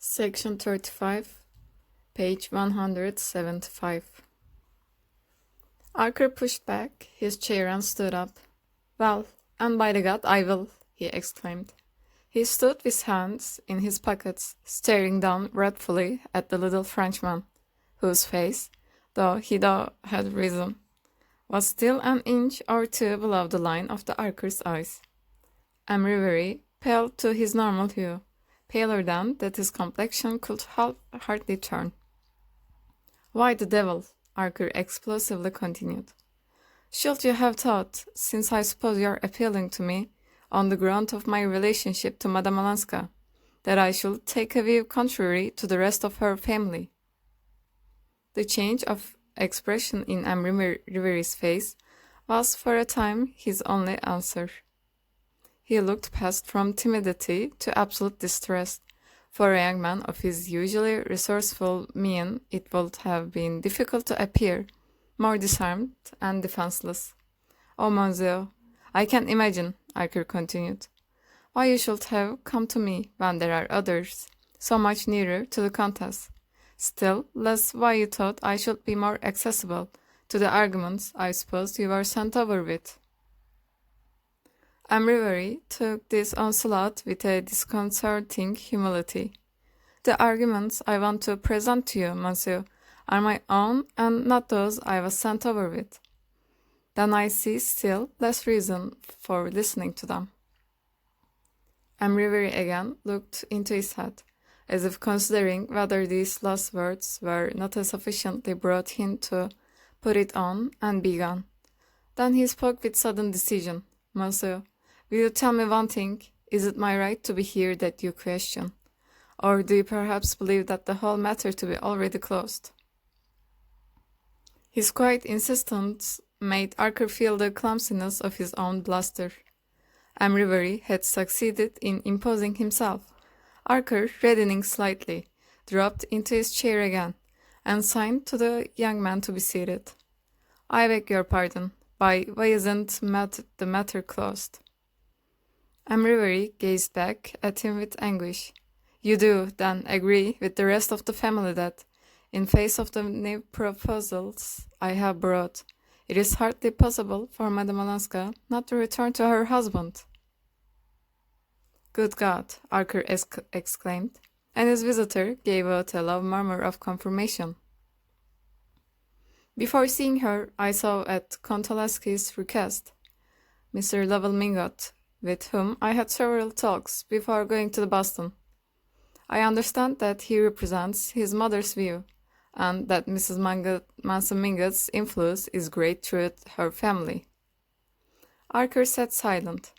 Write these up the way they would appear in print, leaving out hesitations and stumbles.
Section 35, page 175. Archer pushed back his chair and stood up. "Well, and by the God I will," he exclaimed. He stood with his hands in his pockets, staring down wrathfully at the little Frenchman, whose face, though he had risen, was still an inch or two below the line of the Archer's eyes. Emery paled to his normal hue, paler than that his complexion could hardly turn. "Why the devil?" Archer explosively continued. "Should you have thought, since I suppose you are appealing to me on the ground of my relationship to Madame Olenska, that I should take a view contrary to the rest of her family?" The change of expression in Emery's face was for a time his only answer. He looked past from timidity to absolute distress. For a young man of his usually resourceful mien, it would have been difficult to appear more disarmed and defenseless. "Oh, monsieur, I can imagine," Archer continued, "why you should have come to me when there are others so much nearer to the Countess. Still less why you thought I should be more accessible to the arguments I suppose you were sent over with." Emery took this onslaught with a disconcerting humility. "The arguments I want to present to you, monsieur, are my own and not those I was sent over with. Then I see still less reason for listening to them." Emery again looked into his head, as if considering whether these last words were not a sufficiently broad hint to put it on and be gone. Then he spoke with sudden decision. "Monsieur, will you tell me one thing? Is it my right to be here that you question? Or do you perhaps believe that the whole matter to be already closed?" His quiet insistence made Archer feel the clumsiness of his own bluster. Emery had succeeded in imposing himself. Archer, reddening slightly, dropped into his chair again, and signed to the young man to be seated. "I beg your pardon. Why isn't the matter closed?" Emery gazed back at him with anguish. "You do, then, agree with the rest of the family that, in face of the new proposals I have brought, it is hardly possible for Madame Olenska not to return to her husband?" "Good God!" Archer exclaimed, and his visitor gave out a low murmur of confirmation. "Before seeing her, I saw at Kontoleski's request Mr. Lovell Mingot, with whom I had several talks before going to Boston. I understand that he represents his mother's view, and that Mrs. Manson Mingot's influence is great throughout her family." Archer sat silent,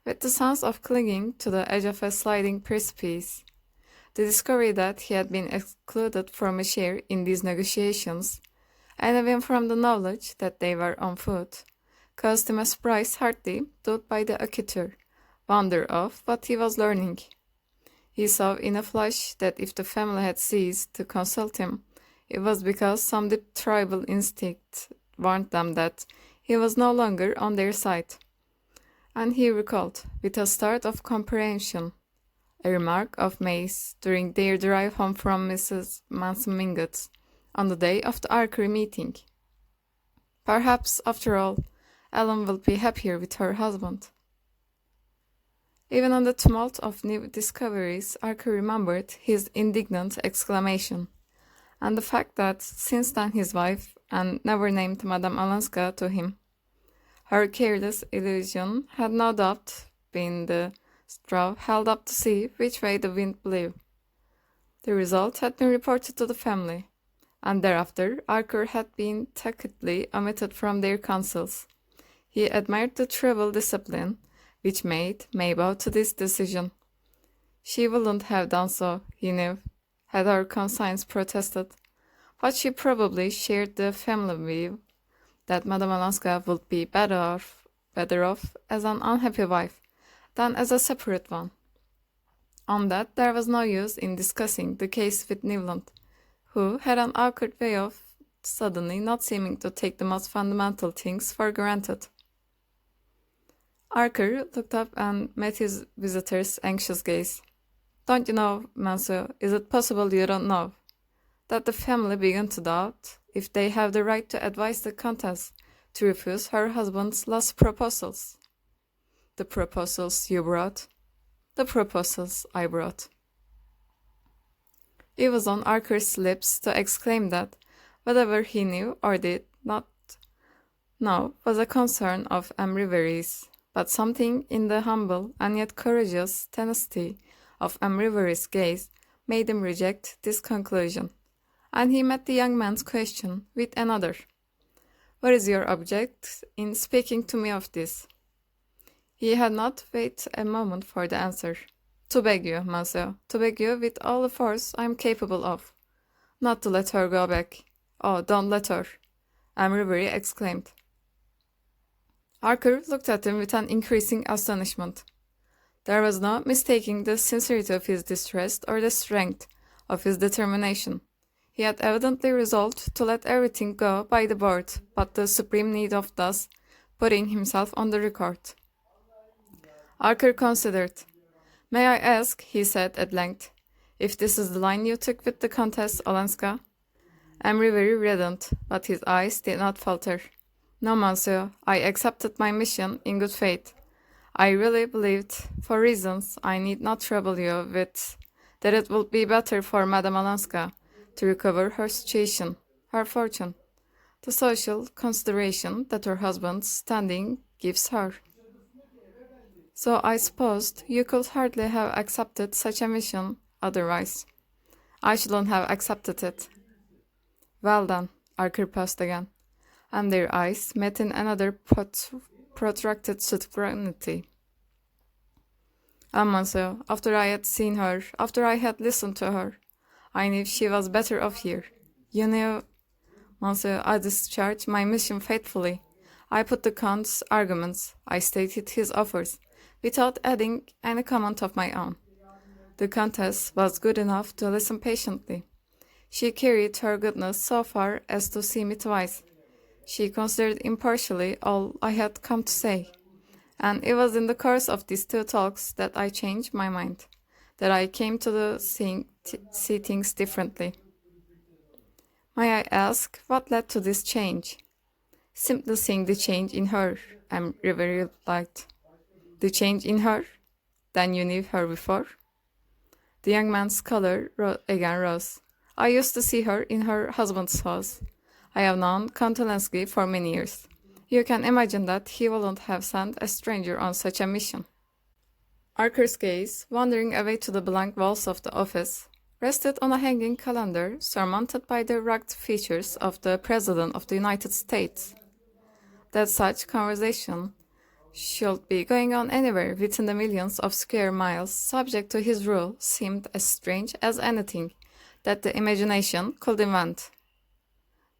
with the sense of clinging to the edge of a sliding precipice. The discovery that he had been excluded from a share in these negotiations, and even from the knowledge that they were on foot, caused him a surprise hardly taught by the acquitter wonder of what he was learning. He saw in a flash that if the family had ceased to consult him, it was because some deep tribal instinct warned them that he was no longer on their side. And he recalled, with a start of comprehension, a remark of May's during their drive home from Mrs. Manson Mingot's on the day of the Archery meeting. Perhaps, after all, Ellen will be happier with her husband. Even on the tumult of new discoveries, Archer remembered his indignant exclamation, and the fact that since then his wife and never named Madame Olenska to him. Her careless illusion had no doubt been the straw held up to see which way the wind blew. The result had been reported to the family, and thereafter Archer had been tacitly omitted from their councils. He admired the tribal discipline which made May bow to this decision. She wouldn't have done so, he knew, had her conscience protested, but she probably shared the family view that Madame Olenska would be better off as an unhappy wife than as a separate one. On that there was no use in discussing the case with Newland, who had an awkward way of suddenly not seeming to take the most fundamental things for granted. Archer looked up and met his visitor's anxious gaze. Don't you know, monsieur, is it possible you don't know, that the family began to doubt if they have the right to advise the Countess to refuse her husband's last proposals? The proposals you brought? The proposals I brought. It was on Archer's lips to exclaim that whatever he knew or did not know was a concern of Reveries, but something in the humble and yet courageous tenacity of Reveries' gaze made him reject this conclusion, and he met the young man's question with another. What is your object in speaking to me of this? He had not waited a moment for the answer. To beg you, monsieur, to beg you with all the force I am capable of, not to let her go back. Oh, don't let her, Reverie exclaimed. Archer looked at him with an increasing astonishment. There was no mistaking the sincerity of his distress or the strength of his determination. He had evidently resolved to let everything go by the board, but the supreme need of thus putting himself on the record. Archer considered. May I ask, he said at length, if this is the line you took with the Countess Olenska? Reverie reddened, but his eyes did not falter. No, monsieur, I accepted my mission in good faith. I really believed, for reasons I need not trouble you with, that it would be better for Madame Olenska to recover her situation, her fortune, the social consideration that her husband's standing gives her. So I supposed you could hardly have accepted such a mission otherwise. I shouldn't have accepted it. Well then, Archer paused again, and their eyes met in another protracted scrutiny. Monsieur, after I had seen her, after I had listened to her, I knew she was better off here. You knew, monsieur, I discharged my mission faithfully. I put the Count's arguments, I stated his offers, without adding any comment of my own. The Countess was good enough to listen patiently. She carried her goodness so far as to see me twice. She considered impartially all I had come to say, and it was in the course of these two talks that I changed my mind, that I came to see things differently. May I ask what led to this change? Simply seeing the change in her, Reverie replied. The change in her? Then you knew her before? The young man's color again rose. I used to see her in her husband's house. I have known Count Olenski for many years. You can imagine that he wouldn't have sent a stranger on such a mission. Archer's gaze, wandering away to the blank walls of the office, rested on a hanging calendar surmounted by the rugged features of the President of the United States. That such conversation should be going on anywhere within the millions of square miles subject to his rule seemed as strange as anything that the imagination could invent.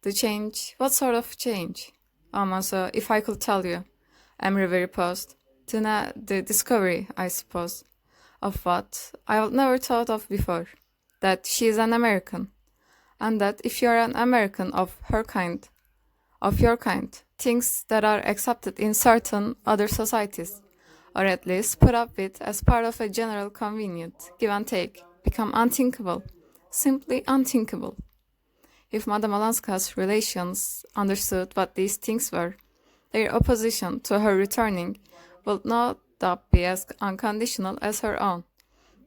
The change? What sort of change? Oh, monsieur, if I could tell you. Reverie paused. The discovery, I suppose, of what I had never thought of before, that she is an American, and that if you are an American of her kind, of your kind, things that are accepted in certain other societies, or at least put up with as part of a general convenient give and take, become unthinkable, simply unthinkable. If Madame Olenska's relations understood what these things were, their opposition to her returning would no doubt be as unconditional as her own,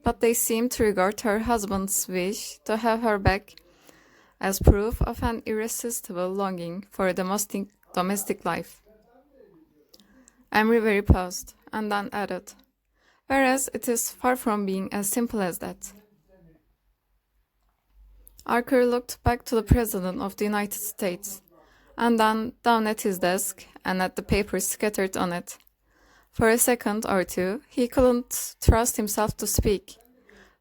but they seemed to regard her husband's wish to have her back as proof of an irresistible longing for a domestic life. Reverie paused, and then added, whereas it is far from being as simple as that. Archer looked back to the President of the United States, and then down at his desk and at the papers scattered on it. For a second or two, he couldn't trust himself to speak.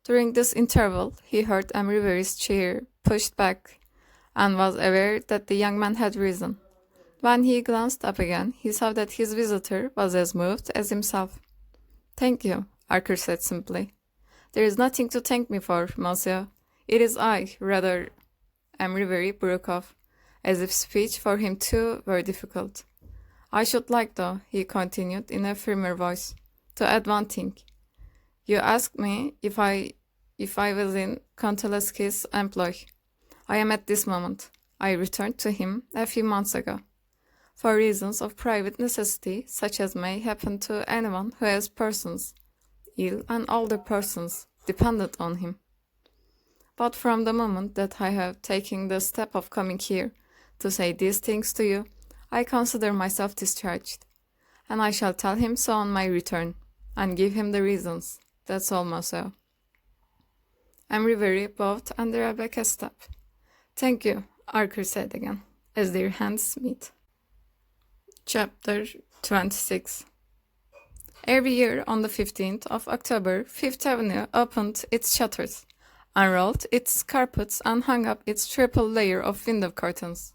During this interval, he heard Reverie's chair pushed back, and was aware that the young man had risen. When he glanced up again, he saw that his visitor was as moved as himself. Thank you, Archer said simply. There is nothing to thank me for, monsieur. It is I, rather. Reverie broke off, as if speech for him too were difficult. I should like, though, he continued in a firmer voice, to add one thing. You asked me if I if I was in Kontelesky's employ. I am at this moment. I returned to him a few months ago, for reasons of private necessity, such as may happen to anyone who has persons, ill and older persons, dependent on him. But from the moment that I have taken the step of coming here to say these things to you, I consider myself discharged, and I shall tell him so on my return, and give him the reasons. That's all, monsieur. And Reverie bowed and Rebecca stepped. Thank you, Archer said again, as their hands met. Chapter 26. Every year on the 15th of October, Fifth Avenue opened its shutters, unrolled its carpets, and hung up its triple layer of window curtains.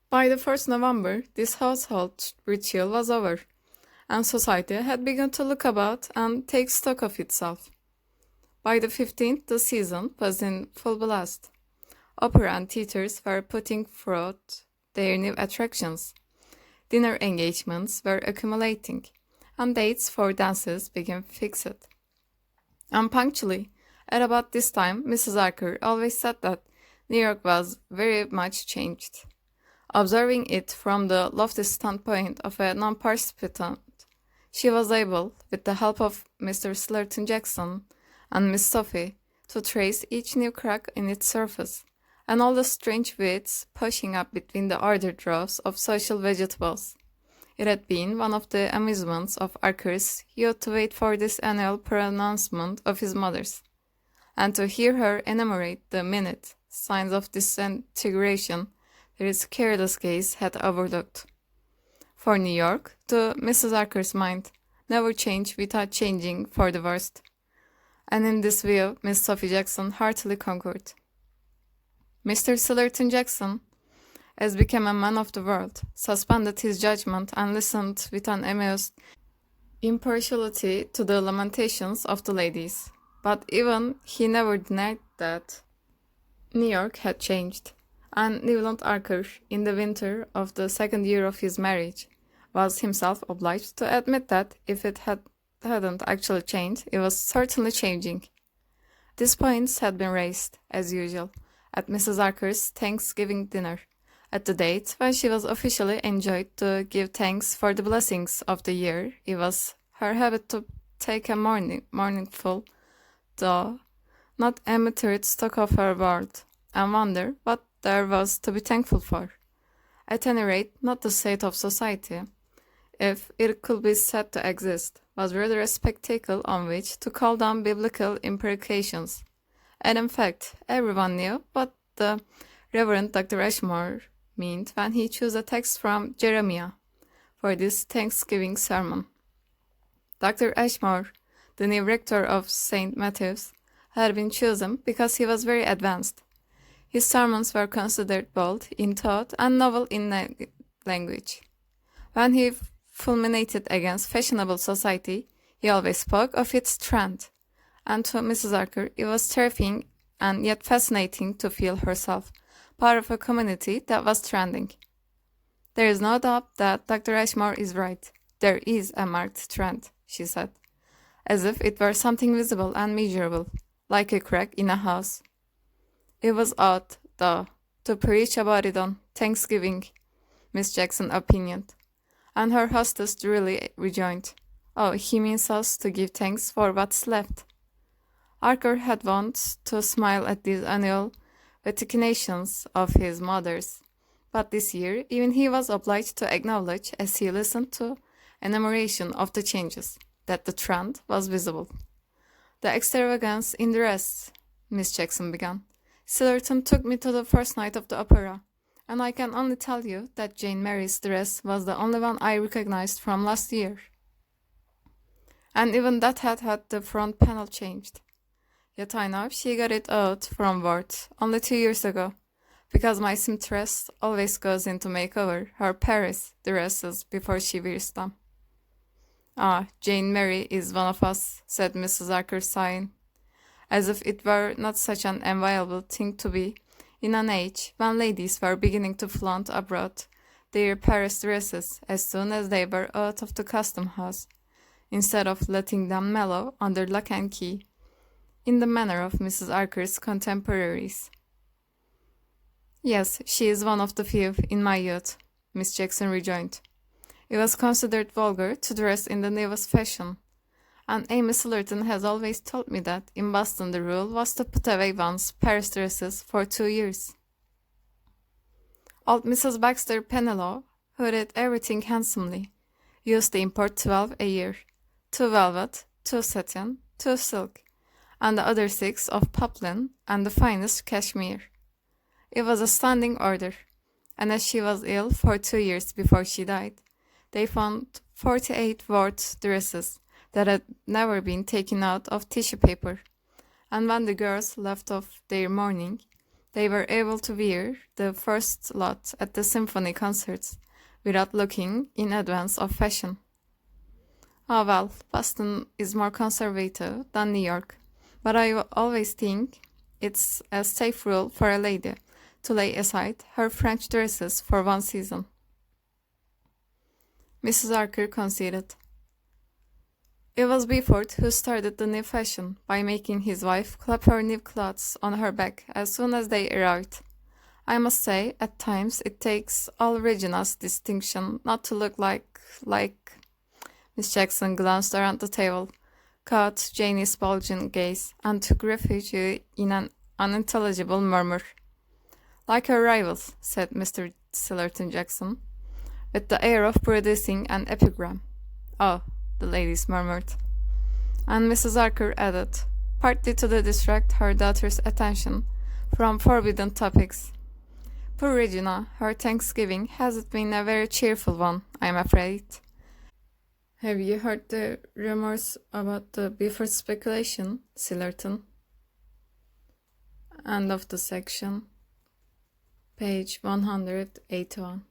By the 1st November, this household ritual was over, and society had begun to look about and take stock of itself. By the 15th, the season was in full blast. Opera and theaters were putting forth their new attractions. Dinner engagements were accumulating, and dates for dances began fixed. And punctually, at about this time, Mrs. Archer always said that New York was very much changed. Observing it from the lofty standpoint of a non-participant, she was able, with the help of Mr. Slurton Jackson and Miss Sophie, to trace each new crack in its surface, and all the strange weeds pushing up between the ordered rows of social vegetables. It had been one of the amusements of Archer's youth to wait for this annual pronouncement of his mother's, and to hear her enumerate the minute signs of disintegration that his careless gaze had overlooked. For New York, to Mrs. Archer's mind, never changed without changing for the worst, and in this view Miss Sophie Jackson heartily concurred. Mr. Slurton Jackson, as became a man of the world, suspended his judgment and listened with an amused impartiality to the lamentations of the ladies. But even he never denied that New York had changed, and Newland Archer, in the winter of the second year of his marriage, was himself obliged to admit that if it hadn't actually changed, it was certainly changing. These points had been raised, as usual, at Mrs. Archer's Thanksgiving dinner, at the date when she was officially enjoined to give thanks for the blessings of the year. It was her habit to take a mournful, though not unmeasured stock of her world, and wonder what there was to be thankful for. At any rate, not the state of society, if it could be said to exist, was rather a spectacle on which to call down biblical imprecations. And in fact, everyone knew what the Reverend Dr. Ashmore meant when he chose a text from Jeremiah for this Thanksgiving sermon. Dr. Ashmore, the new rector of St. Matthew's, had been chosen because he was very advanced. His sermons were considered bold in thought and novel in language. When he fulminated against fashionable society, he always spoke of its trend, and to Mrs. Archer it was terrifying and yet fascinating to feel herself part of a community that was trending. There is no doubt that Dr. Ashmore is right. There is a marked trend, she said, as if it were something visible and measurable, like a crack in a house. It was odd, though, to preach about it on Thanksgiving, Miss Jackson opinioned, and her hostess drily rejoined, "Oh, he means us to give thanks for what's left." Archer had wont to smile at these annual vaticinations of his mother's, but this year even he was obliged to acknowledge, as he listened to enumeration of the changes, that the trend was visible. "The extravagance in dress," Miss Jackson began. "Sillerton took me to the first night of the opera, and I can only tell you that Jane Mary's dress was the only one I recognized from last year. And even that had had the front panel changed. Yet I know she got it out from Worth only 2 years ago, because my seamstress always goes in to make over her Paris dresses before she wears them." "Ah, Jane Mary is one of us," said Mrs. Archer, sighing, as if it were not such an enviable thing to be, in an age when ladies were beginning to flaunt abroad their Paris dresses as soon as they were out of the custom house, instead of letting them mellow under lock and key, in the manner of Mrs. Archer's contemporaries. "Yes, she is one of the few in my youth," Miss Jackson rejoined. "It was considered vulgar to dress in the newest fashion, and Amy Sillerton has always told me that in Boston the rule was to put away one's Paris dresses for 2 years. Old Mrs. Baxter Penello, who did everything handsomely, used to import 12 a year, 2 velvet, 2 satin, 2 silk, and the other 6 of poplin and the finest cashmere. It was a standing order, and as she was ill for 2 years before she died, they found 48 worth dresses that had never been taken out of tissue paper, and when the girls left off their mourning, they were able to wear the first lot at the symphony concerts without looking in advance of fashion. Ah well, Boston is more conservative than New York, but I always think it's a safe rule for a lady to lay aside her French dresses for 1 season." Mrs. Archer conceded. "It was Beaufort who started the new fashion by making his wife clap her new clothes on her back as soon as they arrived. I must say, at times it takes all Regina's distinction not to look like... Miss Jackson glanced around the table, caught Janie's bulging gaze, and took refuge in an unintelligible murmur. "Like her rivals," said Mr. Sillerton Jackson, with the air of producing an epigram. "Oh," the ladies murmured. And Mrs. Archer added, partly to distract her daughter's attention from forbidden topics, "Poor Regina, her Thanksgiving hasn't been a very cheerful one, I'm afraid." "Have you heard the rumors about the Beaufort speculation, Sillerton?" End of the section. Page 181.